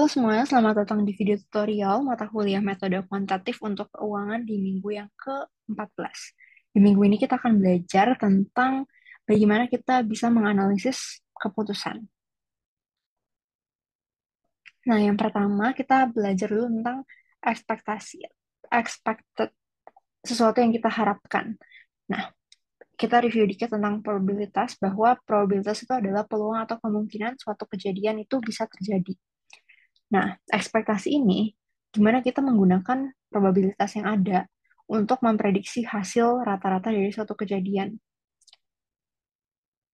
Halo semuanya, selamat datang di video tutorial mata kuliah metode kuantitatif untuk keuangan di minggu yang ke-14. Di minggu ini kita akan belajar tentang bagaimana kita bisa menganalisis keputusan. Nah, yang pertama kita belajar dulu tentang ekspektasi, expected, sesuatu yang kita harapkan. Nah, kita review dikit tentang probabilitas, bahwa probabilitas itu adalah peluang atau kemungkinan suatu kejadian itu bisa terjadi. Nah, ekspektasi ini, gimana kita menggunakan probabilitas yang ada untuk memprediksi hasil rata-rata dari suatu kejadian.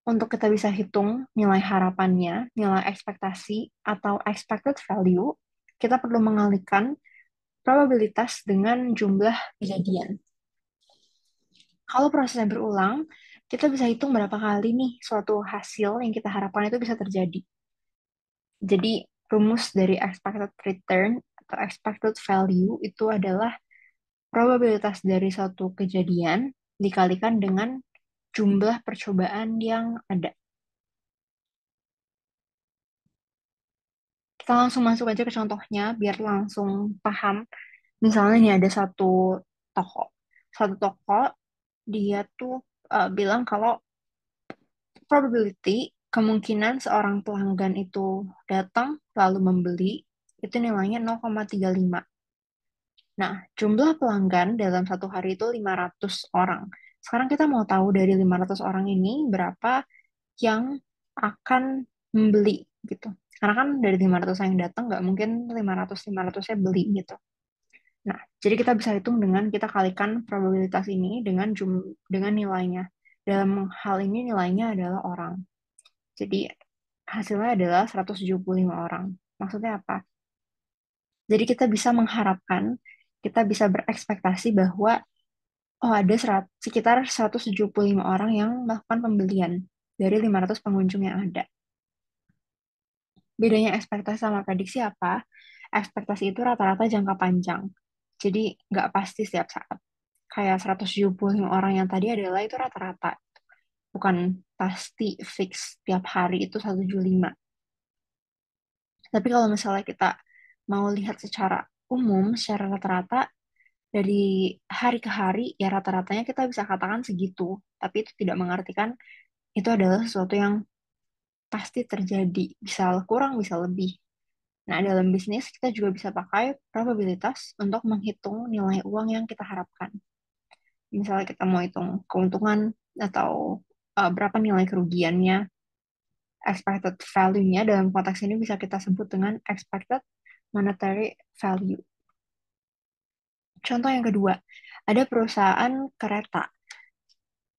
Untuk kita bisa hitung nilai harapannya, nilai ekspektasi, atau expected value, kita perlu mengalihkan probabilitas dengan jumlah kejadian. Kalau prosesnya berulang, kita bisa hitung berapa kali nih suatu hasil yang kita harapkan itu bisa terjadi. Jadi, rumus dari expected return atau expected value itu adalah probabilitas dari suatu kejadian dikalikan dengan jumlah percobaan yang ada. Kita langsung masuk aja ke contohnya biar langsung paham. Misalnya nih ada satu toko. Satu toko dia tuh bilang kalau probability kemungkinan seorang pelanggan itu datang lalu membeli itu nilainya 0,35. Nah, jumlah pelanggan dalam satu hari itu 500 orang. Sekarang kita mau tahu dari 500 orang ini berapa yang akan membeli gitu. Karena kan dari 500 yang datang nggak mungkin 500-500-nya beli gitu. Nah, jadi kita bisa hitung dengan kita kalikan probabilitas ini dengan nilainya. Dalam hal ini nilainya adalah orang. Jadi hasilnya adalah 175 orang. Maksudnya apa? Jadi kita bisa mengharapkan, kita bisa berekspektasi bahwa ada sekitar 175 orang yang melakukan pembelian dari 500 pengunjung yang ada. Bedanya ekspektasi sama prediksi apa? Ekspektasi itu rata-rata jangka panjang. Jadi nggak pasti setiap saat. Kayak 175 orang yang tadi adalah itu rata-rata. Bukan pasti fix tiap hari itu 175. Tapi kalau misalnya kita mau lihat secara umum, secara rata-rata, dari hari ke hari, ya rata-ratanya kita bisa katakan segitu. Tapi itu tidak mengartikan itu adalah sesuatu yang pasti terjadi. Bisa kurang, bisa lebih. Nah, dalam bisnis kita juga bisa pakai probabilitas untuk menghitung nilai uang yang kita harapkan. Misalnya kita mau hitung keuntungan atau berapa nilai kerugiannya, expected value-nya dalam konteks ini bisa kita sebut dengan expected monetary value. Contoh yang kedua, ada perusahaan kereta.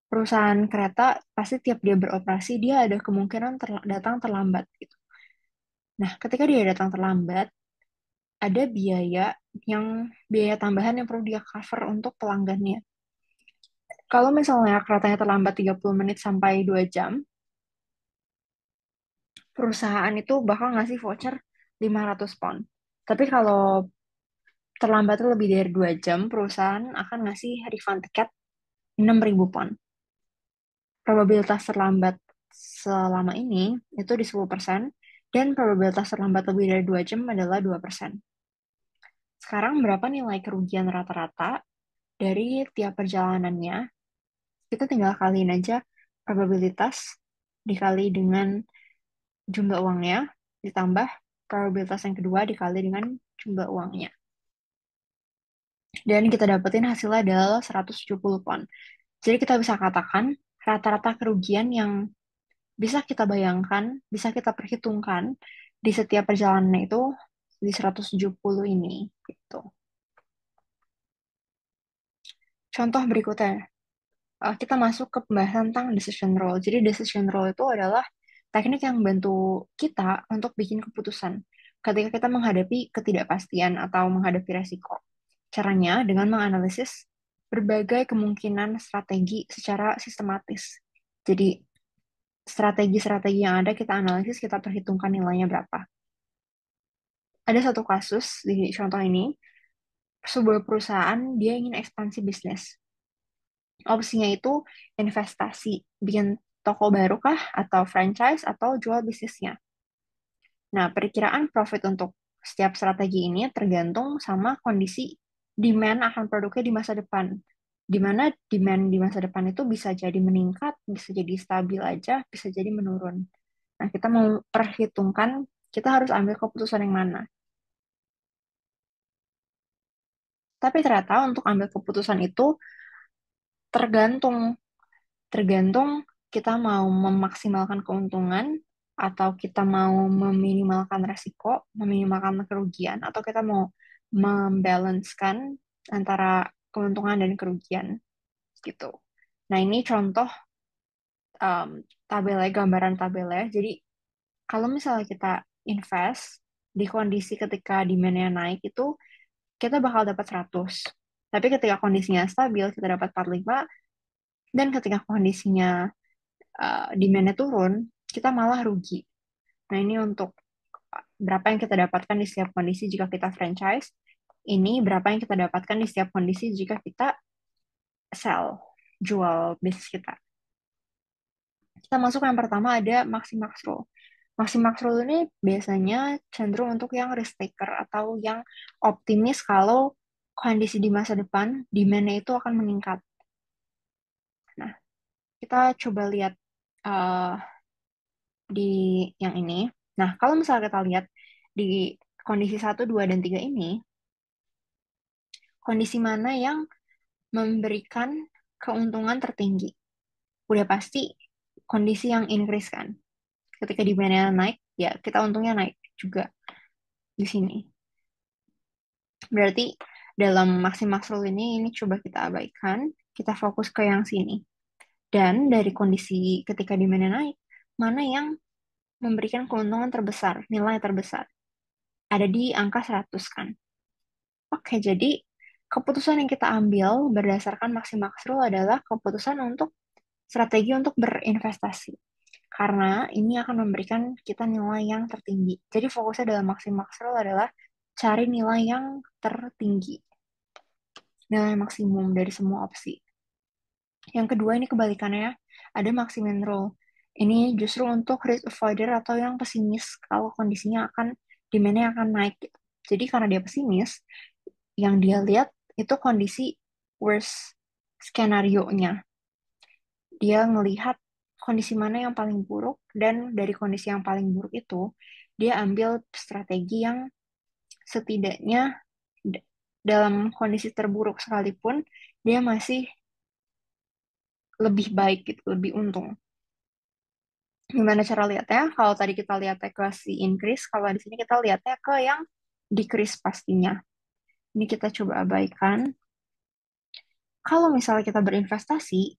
Perusahaan kereta pasti tiap dia beroperasi, dia ada kemungkinan datang terlambat gitu. Nah, ketika dia datang terlambat, ada biaya tambahan yang perlu dia cover untuk pelanggannya. Kalau misalnya keretanya terlambat 30 menit sampai 2 jam, perusahaan itu bakal ngasih voucher 500 pound. Tapi kalau terlambat lebih dari 2 jam, perusahaan akan ngasih refund tiket 6.000 pound. Probabilitas terlambat selama ini itu di 10%, dan probabilitas terlambat lebih dari 2 jam adalah 2%. Sekarang berapa nilai kerugian rata-rata dari tiap perjalanannya? Kita tinggal kaliin aja probabilitas dikali dengan jumlah uangnya, ditambah probabilitas yang kedua dikali dengan jumlah uangnya. Dan kita dapetin hasilnya adalah 170 pound. Jadi kita bisa katakan rata-rata kerugian yang bisa kita bayangkan, bisa kita perhitungkan di setiap perjalanan itu di 170 ini gitu. Contoh berikutnya, kita masuk ke pembahasan tentang decision rule. Jadi decision rule itu adalah teknik yang membantu kita untuk bikin keputusan ketika kita menghadapi ketidakpastian atau menghadapi resiko. Caranya dengan menganalisis berbagai kemungkinan strategi secara sistematis. Jadi strategi-strategi yang ada kita analisis, kita perhitungkan nilainya berapa. Ada satu kasus di contoh ini, sebuah perusahaan dia ingin ekspansi bisnis. Opsinya itu investasi, bikin toko baru kah, atau franchise, atau jual bisnisnya. Nah, perkiraan profit untuk Setiap strategi ini tergantung sama kondisi demand akan produknya di masa depan. Di mana demand di masa depan itu bisa jadi meningkat, bisa jadi stabil aja, bisa jadi menurun. Nah, kita mau perhitungkan, kita harus ambil keputusan yang mana. Tapi ternyata untuk ambil keputusan itu tergantung, tergantung kita mau memaksimalkan keuntungan atau kita mau meminimalkan resiko, meminimalkan kerugian, atau kita mau membalancekan antara keuntungan dan kerugian gitu. Nah, ini contoh um, tabelnya, gambaran tabelnya. Jadi, kalau misalnya kita invest di kondisi ketika demand-nya naik itu, kita bakal dapat 100. Tapi ketika kondisinya stabil, kita dapat 45. Dan ketika kondisinya demand-nya turun, kita malah rugi. Nah, ini untuk berapa yang kita dapatkan di setiap kondisi jika kita franchise. Ini berapa yang kita dapatkan di setiap kondisi jika kita sell, jual bisnis kita. Kita masuk yang pertama ada Maximax Rule. Maximax Rule ini biasanya cenderung untuk yang risk taker atau yang optimis kalau kondisi di masa depan demand-nya itu akan meningkat. Nah, kita coba lihat uh, di yang ini. Nah, kalau misalnya kita lihat di kondisi 1, 2, dan 3 ini, kondisi mana yang memberikan keuntungan tertinggi? Udah pasti kondisi yang increase kan. Ketika demand-nya naik, ya kita untungnya naik juga di sini. Berarti dalam maximax rule ini coba kita abaikan, kita fokus ke yang sini. Dan dari kondisi ketika demand-nya naik, mana yang memberikan keuntungan terbesar, nilai terbesar? Ada di angka 100 kan. Oke, jadi keputusan yang kita ambil berdasarkan maximax rule adalah keputusan untuk strategi untuk berinvestasi. Karena ini akan memberikan kita nilai yang tertinggi. Jadi fokusnya dalam maximax rule adalah cari nilai yang tertinggi, nilai maksimum dari semua opsi. Yang kedua ini kebalikannya, ada maximum rule. Ini justru untuk risk avoider atau yang pesimis kalau kondisinya akan demand-nya akan naik gitu. Jadi karena dia pesimis, yang dia lihat itu kondisi worst skenario-nya. Dia ngelihat kondisi mana yang paling buruk, dan dari kondisi yang paling buruk itu, dia ambil strategi yang setidaknya dalam kondisi terburuk sekalipun, dia masih lebih baik gitu, lebih untung. Gimana cara lihatnya? Kalau tadi kita lihatnya ke si increase, kalau di sini kita lihatnya ke yang decrease pastinya. Ini kita coba abaikan. Kalau misalnya kita berinvestasi,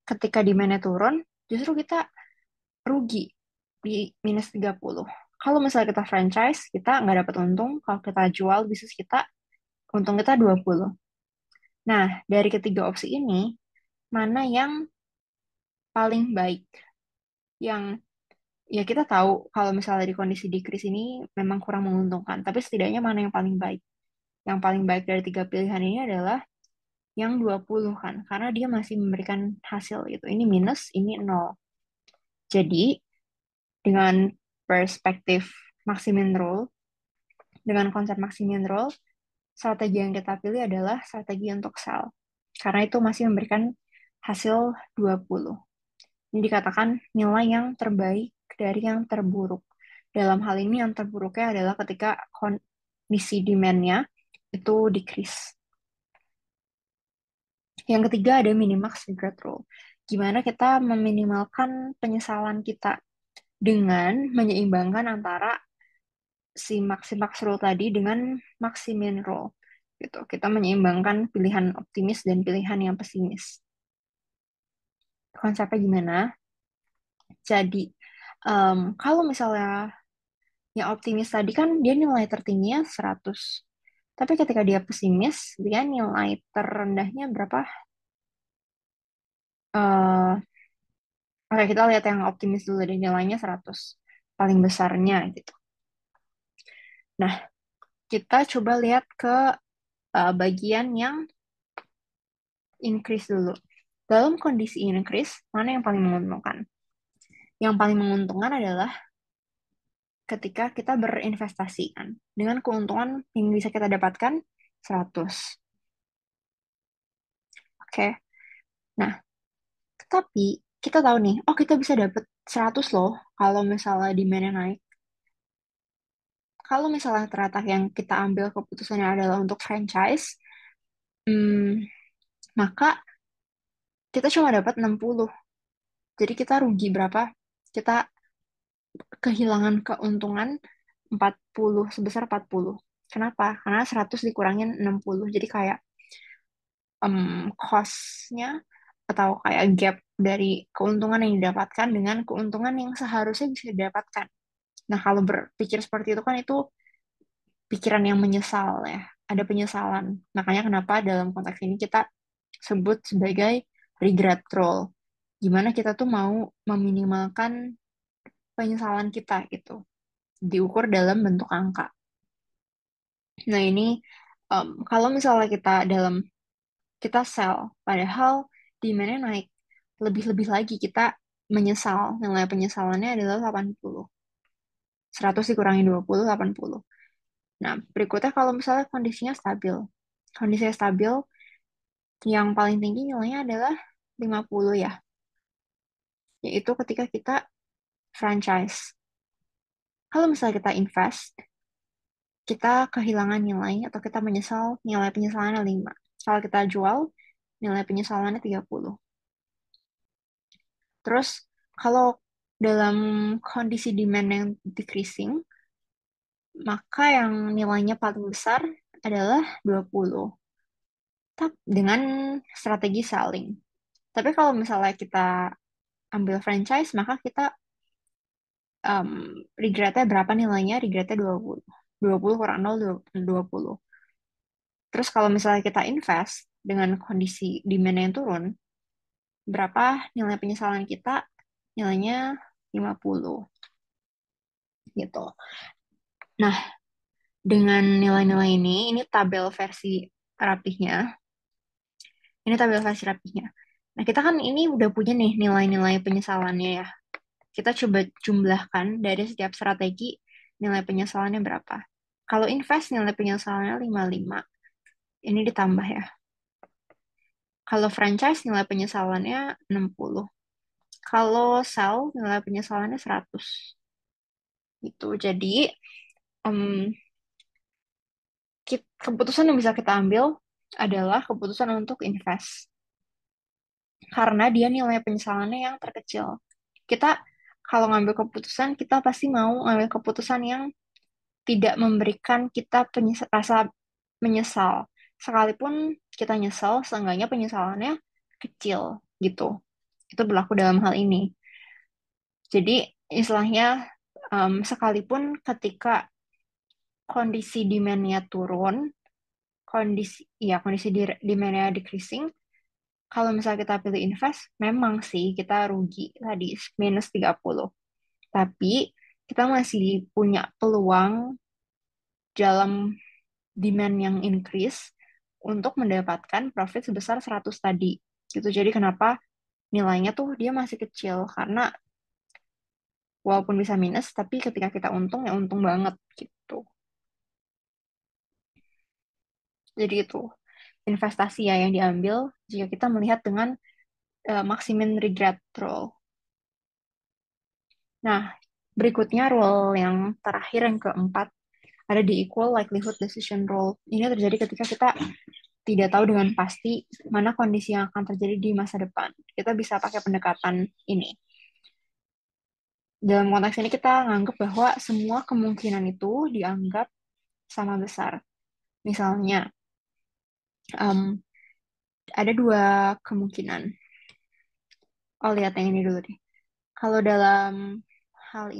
ketika demand-nya turun, justru kita rugi di -30. Kalau misalnya kita franchise, kita nggak dapat untung. Kalau kita jual bisnis kita, untung kita 20. Nah, dari ketiga opsi ini, mana yang paling baik? Yang ya kita tahu kalau misalnya di kondisi decrease ini memang kurang menguntungkan, tapi setidaknya mana yang paling baik? Yang paling baik dari tiga pilihan ini adalah yang 20 kan, karena dia masih memberikan hasil gitu. Ini minus, ini nol. Jadi, dengan perspektif maximum rule, dengan konsep maximum rule, strategi yang kita pilih adalah strategi untuk sell. Karena itu masih memberikan hasil 20. Ini dikatakan nilai yang terbaik dari yang terburuk. Dalam hal ini yang terburuknya adalah ketika kondisi demand-nya itu decrease. Yang ketiga ada minimax regret rule. Gimana kita meminimalkan penyesalan kita dengan menyeimbangkan antara si maximax rule tadi dengan maximin rule. Gitu. Kita menyeimbangkan pilihan optimis dan pilihan yang pesimis. Konsepnya gimana? Jadi, kalau misalnya yang optimis tadi kan dia nilai tertingginya 100. Tapi ketika dia pesimis, dia nilai terendahnya berapa? Eh, Oke, kita lihat yang optimis dulu deh, nilainya 100. Paling besarnya gitu. Nah, kita coba lihat ke bagian yang increase dulu. Dalam kondisi increase, mana yang paling menguntungkan? Yang paling menguntungkan adalah ketika kita berinvestasi kan. Dengan keuntungan yang bisa kita dapatkan 100. Oke. Nah, tapi kita tahu nih, oh kita bisa dapat 100 loh kalau misalnya demand-nya naik. Kalau misalnya ternyata yang kita ambil keputusannya adalah untuk franchise, hmm, maka kita cuma dapat 60. Jadi kita rugi berapa? Kita kehilangan keuntungan 40, sebesar 40. Kenapa? Karena 100 dikurangin 60. Jadi kayak cost-nya atau kayak gap dari keuntungan yang didapatkan dengan keuntungan yang seharusnya bisa didapatkan. Nah, kalau berpikir seperti itu kan itu pikiran yang menyesal ya. Ada penyesalan. Makanya kenapa dalam konteks ini kita sebut sebagai regret role. Gimana kita tuh mau meminimalkan penyesalan kita gitu. Diukur dalam bentuk angka. Nah, ini kalau misalnya kita sell, padahal demand-nya naik lebih-lebih lagi, kita menyesal. Nilai penyesalannya adalah 80. 100 dikurangi 20, 80. Nah, berikutnya kalau misalnya kondisinya stabil. Kondisinya stabil, yang paling tinggi nilainya adalah 50 ya, yaitu ketika kita franchise. Kalau misalnya kita invest, kita kehilangan nilai atau kita menyesal, nilai penyesalannya 5. Kalau kita jual, nilai penyesalannya 30. Terus kalau dalam kondisi demand yang decreasing, maka yang nilainya paling besar adalah 20. Dengan strategi selling. Tapi kalau misalnya kita ambil franchise, maka kita um, regretnya berapa nilainya? Regretnya 20. 20 kurang 0, 20. Terus kalau misalnya kita invest dengan kondisi demand yang turun, berapa nilai penyesalan kita? Nilainya 50 gitu. Nah, dengan nilai-nilai ini tabel versi rapihnya. Ini tabel versi rapihnya. Nah, kita kan ini udah punya nih nilai-nilai penyesalannya ya. Kita coba jumlahkan dari setiap strategi nilai penyesalannya berapa. Kalau invest nilai penyesalannya 55. Ini ditambah ya. Kalau franchise nilai penyesalannya 60. Kalau sell nilai penyesalannya 100. Gitu. Jadi, em, keputusan yang bisa kita ambil adalah keputusan untuk invest. Karena dia nilai penyesalannya yang terkecil. Kita kalau ngambil keputusan, kita pasti mau ngambil keputusan yang tidak memberikan kita rasa menyesal. Sekalipun kita nyesal, seenggaknya penyesalannya kecil gitu. Itu berlaku dalam hal ini. Jadi istilahnya sekalipun ketika kondisi demand-nya turun, kondisi demand-nya decreasing, kalau misalnya kita pilih invest, memang sih kita rugi tadi minus 30. Tapi kita masih punya peluang dalam demand yang increase untuk mendapatkan profit sebesar 100 tadi. Gitu. Jadi kenapa nilainya tuh dia masih kecil karena walaupun bisa minus tapi ketika kita untung ya untung banget gitu. Jadi itu investasi ya yang diambil jika kita melihat dengan maximum regret rule. Nah, berikutnya rule yang terakhir yang keempat ada di equal likelihood decision rule. Ini terjadi ketika kita tidak tahu dengan pasti mana kondisi yang akan terjadi di masa depan. Kita bisa pakai pendekatan ini. Dalam konteks ini kita menganggap bahwa semua kemungkinan itu dianggap sama besar. Misalnya, um, ada dua kemungkinan. Oh, lihat yang ini dulu deh. Kalau dalam soal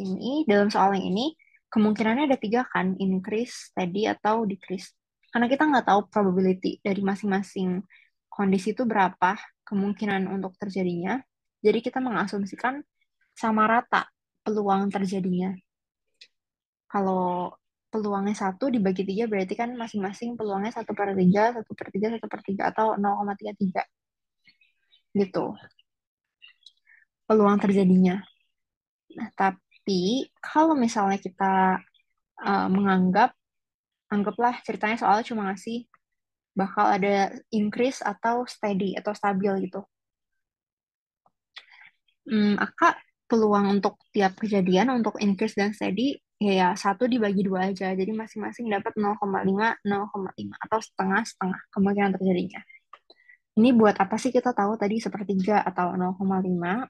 yang ini, kemungkinannya ada tiga kan, increase, steady, atau decrease. Karena kita nggak tahu probability dari masing-masing kondisi itu berapa kemungkinan untuk terjadinya. Jadi kita mengasumsikan sama rata peluang terjadinya. Kalau peluangnya satu dibagi tiga berarti kan masing-masing peluangnya 1/3, 1/3, 1/3 atau 0,33 gitu peluang terjadinya. Nah, Tapi kalau misalnya kita anggaplah ceritanya soalnya cuma ngasih bakal ada increase atau steady atau stabil gitu. Akak peluang untuk tiap kejadian untuk increase dan steady ya satu dibagi dua aja. Jadi masing-masing dapat 0,5, 0,5 atau setengah-setengah kemungkinan terjadinya. Ini buat apa sih kita tahu tadi sepertiga atau 0,5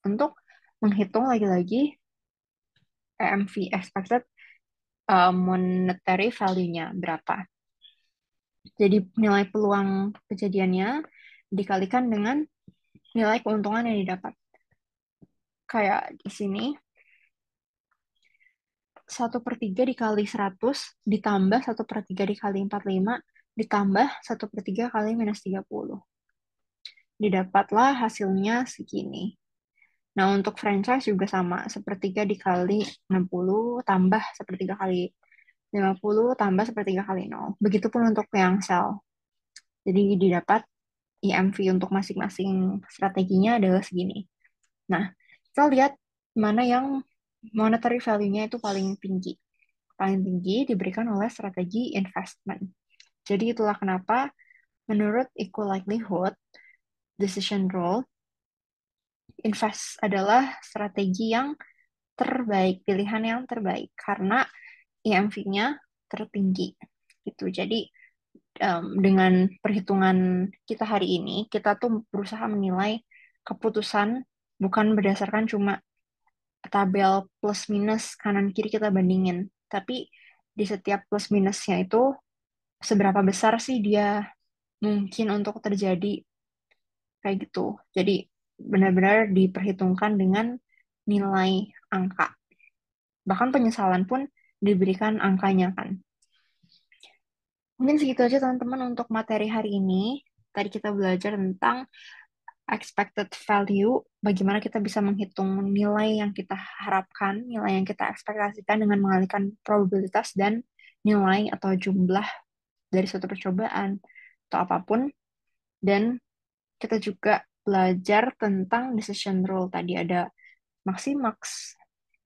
untuk menghitung lagi-lagi EMV expected monetary value-nya berapa. Jadi nilai peluang kejadiannya dikalikan dengan nilai keuntungan yang didapat. Kayak di sini, 1/3 dikali 100 ditambah 1/3 dikali 45 ditambah 1/3 kali minus 30. Didapatlah hasilnya segini. Nah, untuk franchise juga sama. 1/3 dikali 60 tambah 1/3 kali 50 tambah 1/3 kali 0. Begitupun untuk yang sell. Jadi didapat EMV untuk masing-masing strateginya adalah segini. Nah, kita lihat mana yang monetary value-nya itu paling tinggi. Paling tinggi diberikan oleh strategi investment. Jadi itulah kenapa menurut equal likelihood decision rule, invest adalah strategi yang terbaik, pilihan yang terbaik karena EMV-nya tertinggi. Gitu. Jadi dengan perhitungan kita hari ini, kita tuh berusaha menilai keputusan bukan berdasarkan cuma tabel plus minus kanan kiri kita bandingin, tapi di setiap plus minusnya itu seberapa besar sih dia mungkin untuk terjadi kayak gitu. Jadi benar-benar diperhitungkan dengan nilai angka. Bahkan penyesalan pun diberikan angkanya kan. Mungkin segitu aja teman-teman untuk materi hari ini. Tadi kita belajar tentang expected value, bagaimana kita bisa menghitung nilai yang kita harapkan, nilai yang kita ekspektasikan dengan mengalihkan probabilitas dan nilai atau jumlah dari suatu percobaan atau apapun. Dan kita juga belajar tentang decision rule. Tadi ada maximax,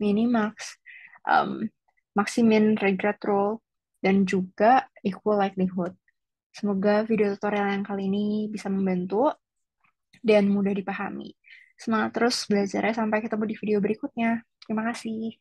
minimax, um, maximin regret rule, dan juga equal likelihood. Semoga video tutorial yang kali ini bisa membantu dan mudah dipahami. Semangat terus belajarnya sampai ketemu di video berikutnya. Terima kasih.